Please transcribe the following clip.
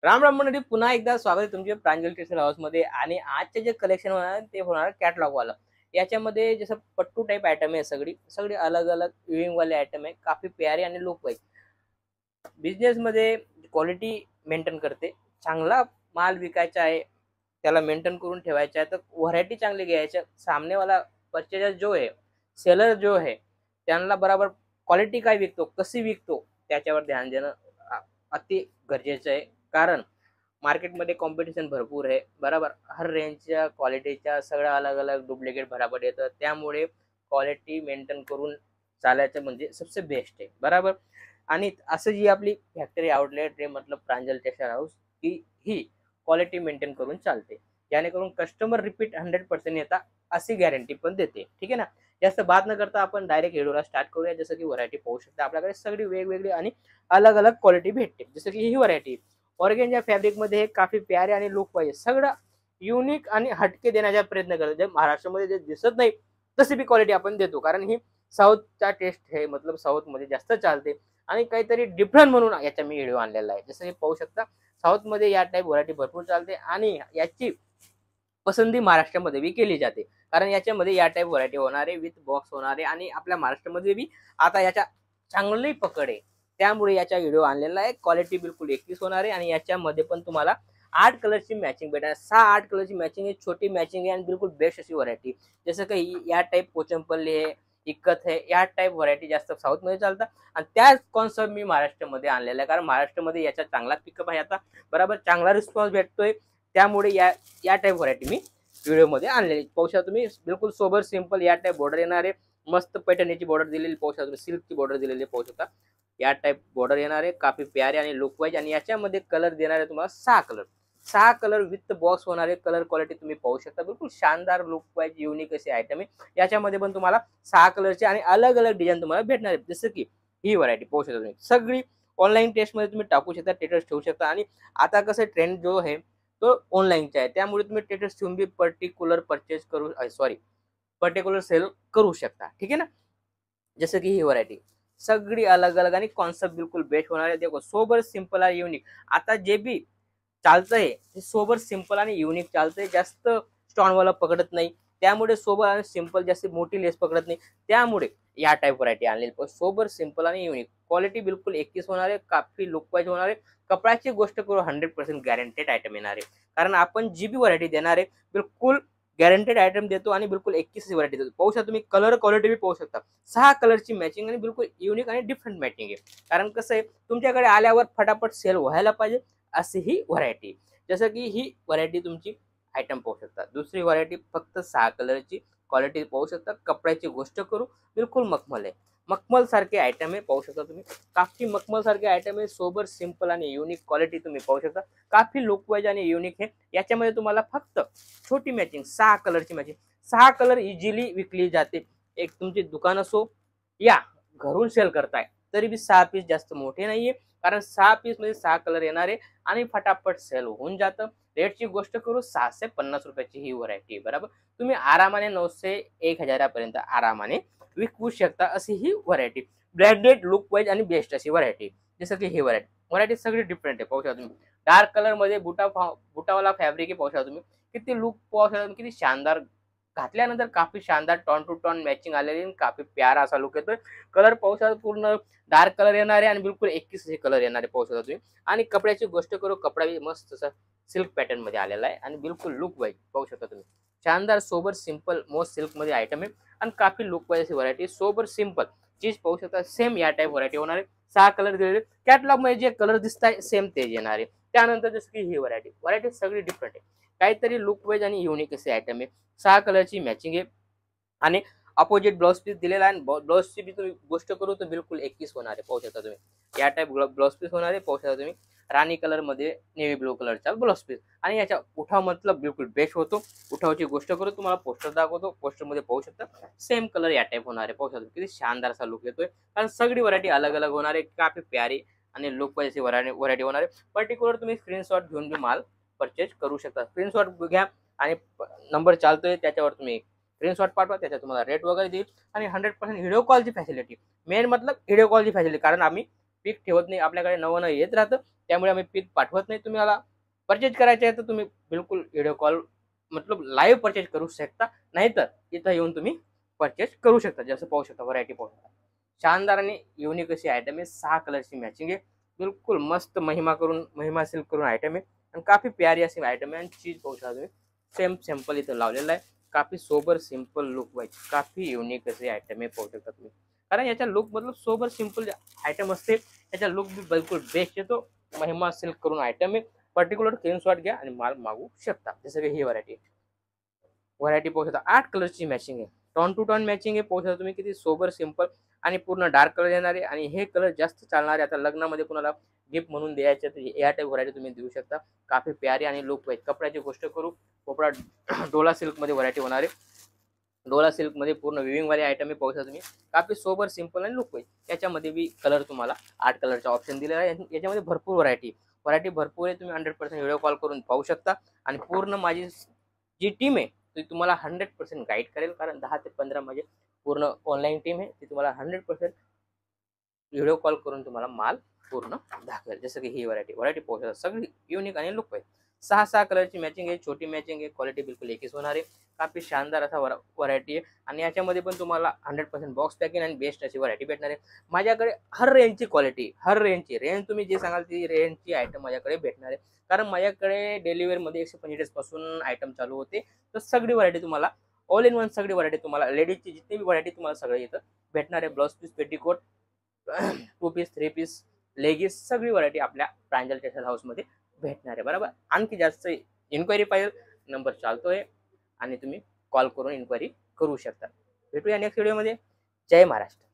राम राम मंडळी, पुन्हा एकदा स्वागत आहे तुमचे प्रांजल टेक्सटाईल हाऊस मध्ये। आणि आजचे जे कलेक्शन होणार आहे ते होणार कॅटलॉग वाला। याच्यामध्ये जसं पट्टू टाइप आयटम आहे, सगळी सगळी अलग अलग विविंग वाले आयटम आहे, काफी प्यारे आणि लुक वाईज। बिझनेस मध्ये क्वालिटी मेंटेन करते, चांगला माल विकायचा आहे, त्याला मेंटेन करून ठेवायचा आहे, तर व्हरायटी चांगली घ्यायची। सामने वाला परचेजर जो आहे, सेलर जो आहे, त्यांना बराबर क्वालिटी काय विकतो, कशी विकतो, त्याच्यावर ध्यान देणं अति गरजेचं आहे। कारण मार्केटमध्ये कॉम्पिटिशन भरपूर आहे, बरोबर। हर रेंजच्या क्वालिटीच्या सगळ्या अलग अलग डुप्लिकेट बराबर येतं, त्यामुळे क्वालिटी मेंटेन करून चालायचं म्हणजे सबसे बेस्ट आहे, बरोबर। आणि असं जी आपली फॅक्टरी आउटलेट आहे, मतलब प्रांजल टेक्सटाईल हाऊस, की ही क्वालिटी मेंटेन करून चालते, जेणेकरून कस्टमर रिपीट 100% येतात अशी गॅरंटी पण देते, ठीक आहे ना। जास्त बात न करता आपण डायरेक्ट व्हिडिओला स्टार्ट करूया। जसं की व्हरायटी पाहू शकता, आपल्याकडे सगळी वेगवेगळी आणि अलग अलग क्वालिटी भेटते। जसं की ही व्हरायटी ऑर्गेन्जा फॅब्रिक मध्ये काफी प्यारे आणि लुक पाहिजे, सगळं युनिक आणि हटके देण्याचा प्रयत्न करतो। जे महाराष्ट्रामध्ये जे दिसत नाही तशी बी क्वालिटी आपण देतो, कारण ही साऊथचा टेस्ट आहे, मतलब साऊथ मध्ये जास्त चालते। आणि काहीतरी डिफरंट म्हणून याचा मी व्हिडिओ आणलेला आहे। जसं की पाहू शकता, साऊथ मध्ये या टाइप व्हरायटी भरपूर चालते आणि याची पसंती महाराष्ट्रामध्ये बी केली जाते, कारण याच्यामध्ये या टाइप व्हरायटी होणार आहे, विथ बॉक्स होणार आहे। आणि आपल्या महाराष्ट्रामध्ये बी आता याच्या चांगली पकड आहे, त्यामुळे याचा व्हिडिओ आणलेला आहे। क्वालिटी बिलकुल एकवीस होणार आहे, आणि याच्यामध्ये पण तुम्हाला 8 कलरची मॅचिंग भेटणार, 6-8 कलरची मॅचिंग आहे, छोटी मॅचिंग आहे आणि बिलकुल बेस्ट अशी व्हरायटी। जसं काही या टाइप पोचमपल्ली आहे, इक्कत आहे, या टाइप व्हरायटी जास्त साऊथ मध्ये चालतात, आणि त्याच कॉन्सेप्ट मी महाराष्ट्रामध्ये आणलेला आहे, कारण महाराष्ट्रामध्ये याचा चांगला पिकअप आहे, आता बरोबर चांगला रिस्पॉन्स भेटतोय, त्यामुळे या या टाइप व्हरायटी मी व्हिडिओ मध्ये आणलेली पाहू शकता तुम्ही। बिलकुल सोबर सिंपल या टाइप बॉर्डर येणार आहे, मस्त पैठणीची बॉर्डर दिलेली पाहू शकता तुम्ही, सिल्कची बॉर्डर दिलेली पाहू शकता। या टाइप बॉर्डर येणार आहे, काफी प्यारे आणि लुक वाईज। आणि याच्यामध्ये कलर देणार आहे तुम्हाला 6 कलर विथ बॉक्स होणार आहे। कलर क्वालिटी तुम्ही पाहू शकता, बिलकुल शानदार लुक वाईज युनिक असे आयटम आहे। याच्यामध्ये पण तुम्हाला 6 कलरचे आणि अलग अलग डिझाईन तुम्हाला भेटणार आहे। जसं की ही व्हरायटी पाहू शकता तुम्ही, सगळी ऑनलाईन टेस्ट मध्ये तुम्ही टाकू शकता, स्टेटस ठेवू शकता। आणि आता कसं ट्रेंड जो आहे तो ऑनलाईनचा आहे, त्यामुळे तुम्ही स्टेटस ठेवून बी पर्टिक्युलर परचेस करू, सॉरी, पर्टिक्युलर सेल करू शकता, ठीक आहे ना। जसं की ही व्हरायटी सगळी अलग अलग आणि कॉन्सेप्ट बिलकुल बेस्ट होणार आहे। देखो सोबर सिंपल आणि युनिक, आता जे बी चालतंय ते सोबर सिंपल आणि युनिक चालतंय, जास्त स्टॉनवाला पकडत नाही, त्यामुळे सोबर आणि सिंपल जास्त मोठी लेस पकडत नाही, त्यामुळे या टाइप व्हरायटी आणलेली सोबर सिंपल आणि युनिक। क्वालिटी बिलकुल 21 होणार आहे, काफी लुक वाईज होणार आहे। कपड्याची गोष्ट करू 100% गॅरंटेड आयटम येणार आहे, कारण आपण जी बी व्हरायटी देणार आहे बिलकुल गॅरंटेड आयटम देतो, आणि बिलकुल 21 व्हरायटी देतो। पाहू शकता तुम्ही, कलर क्वालिटी बी पाहू शकता, 6 कलरची मॅचिंग आणि बिलकुल युनिक आणि डिफरंट मॅचिंग आहे। कारण कसं आहे, तुमच्याकडे आल्यावर फटाफट सेल व्हायला पाहिजे अशी ही व्हरायटी। जसं की ही व्हरायटी तुमची आयटम पाहू शकता, दुसरी व्हरायटी फक्त 6 कलरची, क्वालिटी पाहू शकता। कपड्याची गोष्ट करू, बिलकुल मखमल आहे, मखमल सारखे आयटम आहे, पाहू शकता तुम्ही, काफी मखमल सारखे आयटम आहे। सोबर सिंपल आणि युनिक क्वालिटी तुम्ही पाहू शकता, काफी लुक वाईज आणि युनिक आहे। याच्यामध्ये तुम्हाला फक्त छोटी मॅचिंग, 6 कलरची मॅचिंग, 6 कलर इझिली विकली जाते। एक तुमची दुकान असो या घरून सेल करताय तरी बी 6 पीस जास्त मोठे नाहीये, कारण 6 पीस मध्ये 6 कलर येणार आहे आणि फटाफट सेल होऊन जातं। रेटची गोष्ट करू, 650 रुपयाची ही व्हरायटी, बरोबर। तुम्ही आरामाने 900-1000 पर्यंत आरामाने विकू शकता अशी ही व्हरायटी, ब्रँडेड लुक वाईज आणि बेस्ट अशी व्हरायटी। जसं की ही व्हरायटी सगळी डिफरंट आहे, पाहू शकता तुम्ही। डार्क कलर मध्ये बुटावाला फॅब्रिक आहे, पाहू शकता तुम्ही, किती लुक पाहू शकता, किती शानदार, घातल्यानंतर काफी शानदार टॉन टू टॉन मॅचिंग आलेली, काफी प्यारा असा लुक येतोय। कलर पाहू शकता, पूर्ण डार्क कलर येणार आहे आणि बिलकुल 21 हे कलर येणार आहे, पाहू शकता तुम्ही। आणि कपड्याची गोष्ट करू, कपडा मस्त असा सिल्क पॅटर्न मध्ये आलेला आहे, आणि बिलकुल लुक वाईज पाहू शकता तुम्ही, शानदार सोबर सिंपल मोस्ट सिल्क मध्ये आयटम आहे, आणि काफी लुक वाईज अशी व्हरायटी। सोबर सिंपल चीज पाहू शकता, सेम या टाइप व्हरायटी होणार आहे। 6 कलर दिलेले, कॅटलॉग मध्ये जे कलर दिसत आहे सेम तेच येणार आहे। त्यानंतर जसं की ही व्हरायटी सगळी डिफरंट आहे, काहीतरी लुक वाईज आणि युनिक असे आयटम आहे। 6 कलरची मॅचिंग आहे, आणि अपोजिट ब्लाउज पीस दिलेला आहे। ब्लाउजची बी तुम्ही गोष्ट करू तर बिलकुल 21 होणार आहे, पाहू शकता तुम्ही। या टाइप ब्लाउज पीस होणार आहे, पाहू शकता तुम्ही, राणी कलर मध्ये नेव्ही ब्लू कलरचा ब्लाउज पीस। आणि याच्या उठाव मतलब बिलकुल बेस्ट होतो। उठावची गोष्ट करू, तुम्हाला पोस्टर दाखवतो, पोस्टर मध्ये पाहू शकता सेम कलर या टाइप होणार आहे, पाहू शकता किती शानदार असा लुक येतोय। कारण सगळी व्हरायटी अलग अलग होणार आहे, काफी प्यारी आणि लुक वाईज व्हरायटी होणार आहे। पर्टिक्युलर तुम्ही स्क्रीनशॉट घेऊन बी माल परचेज करू शकता, स्क्रीनशॉट घ्या आणि नंबर चालतोय त्याच्यावर तुम्ही स्क्रीनशॉट पाठवा, त्याच्यात तुम्हाला रेट वगैरे देईल, आणि 100% व्हिडिओ कॉलची फॅसिलिटी, मेन मतलब व्हिडिओ कॉलची फॅसिलिटी, कारण आम्ही पीक ठेवत नाही, आपल्याकडे नवं येत राहतं, त्यामुळे आम्ही पीक पाठवत नाही. तुम्हाला परचेज करायचे आहे तर तुम्ही बिलकुल व्हिडिओ कॉल मतलब लाईव्ह परचेज करू शकता, नाहीतर इथं येऊन तुम्ही परचेज करू शकता. जसं पाहू शकता व्हरायटी पाहू शकता. शानदार आणि युनिक अशी आयटम आहे. 6 कलरची मॅचिंग आहे. बिलकुल मस्त महिमा सिल्क करून आयटम आहे आणि काफी प्यारी अशी आयटम आहे. आणि चीज पाहू शकता तुम्ही, सेम सॅम्पल इथं लावलेला आहे. काफी सोबर सिंपल लुक वाईज काफी युनिक असे आयटम आहे, पाहू शकता तुम्ही. कारण याच्या लुक मतलब सोबर सिंपल आयटम असते, याचा लुक बी बिलकुल बेस्ट येतो. महिमा सिल्क करून आयटम आहे. पर्टिक्युलर स्क्रीनशॉट घ्या आणि माल मागवू शकता. जसं की ही व्हरायटी पाहू शकता. 8 कलरची मॅचिंग आहे. टॉन टू टॉन मॅचिंग आहे. पाहू शकता तुम्ही किती सोबर सिंपल आणि पूर्ण डार्क कलर येणार आहे. आणि हे कलर जास्त चालणार आहे. आता लग्नामध्ये कुणाला गिफ्ट म्हणून द्यायचे तर या टाईप व्हरायटी तुम्ही देऊ शकता. काफी प्यारी आणि लुक वाईज. कपड्याची गोष्ट करू, कपडा डोला सिल्कमध्ये व्हरायटी होणार आहे. डोला सिल्कमध्ये पूर्ण विविंगवाले आयटम आहे, पाहू शकता तुम्ही. काफी सोबर सिंपल आणि लुक वाईज. याच्यामध्ये बी कलर तुम्हाला 8 कलरचा ऑप्शन दिलेला आहे. याच्यामध्ये भरपूर व्हरायटी भरपूर आहे. तुम्ही 100% व्हिडिओ कॉल करून पाहू शकता. आणि पूर्ण माझी जी टीम आहे ती तुम्हाला 100% गाईड करेल. कारण 10 ते 15 म्हणजे पूर्ण ऑनलाईन टीम आहे, ती तुम्हाला 100% व्हिडिओ कॉल करून तुम्हाला माल पूर्ण दाखवेल. जसं की ही व्हरायटी पाहू शकता. सगळी युनिक आणि लुक वाईज. 6 कलरची मॅचिंग आहे, छोटी मॅचिंग आहे. क्वालिटी बिलकुल एकच होणार आहे. काफी शानदार असा व्हरायटी आहे. आणि याच्यामध्ये पण तुम्हाला 100% बॉक्स पॅकिंग आणि बेस्ट अशी व्हरायटी भेटणार आहे. माझ्याकडे हर रेंजची क्वालिटी, हर रेंज तुम्ही जे सांगाल ती रेंजची आयटम माझ्याकडे भेटणार आहे. कारण माझ्याकडे डेलिव्हरीमध्ये 145 पासून आयटम चालू होते. तर सगळी व्हरायटी तुम्हाला ऑल इन वन, सगळी व्हरायटी तुम्हाला लेडीजची जितकी बी व्हरायटी तुम्हाला सगळे इथं भेटणार आहे. Blouse piece, petticoat, 2 piece, 3 piece, leggings, सगळी व्हरायटी आपल्या प्रांजल टेक्सटाईल हाऊसमध्ये भेटणार आहे. बरोबर. आणखी जास्त इन्क्वायरी पाहिजे, नंबर चालतोय आणि तुम्ही कॉल करून इन्क्वायरी करू शकता. भेटूया नेक्स्ट व्हिडिओमध्ये. जय महाराष्ट्र.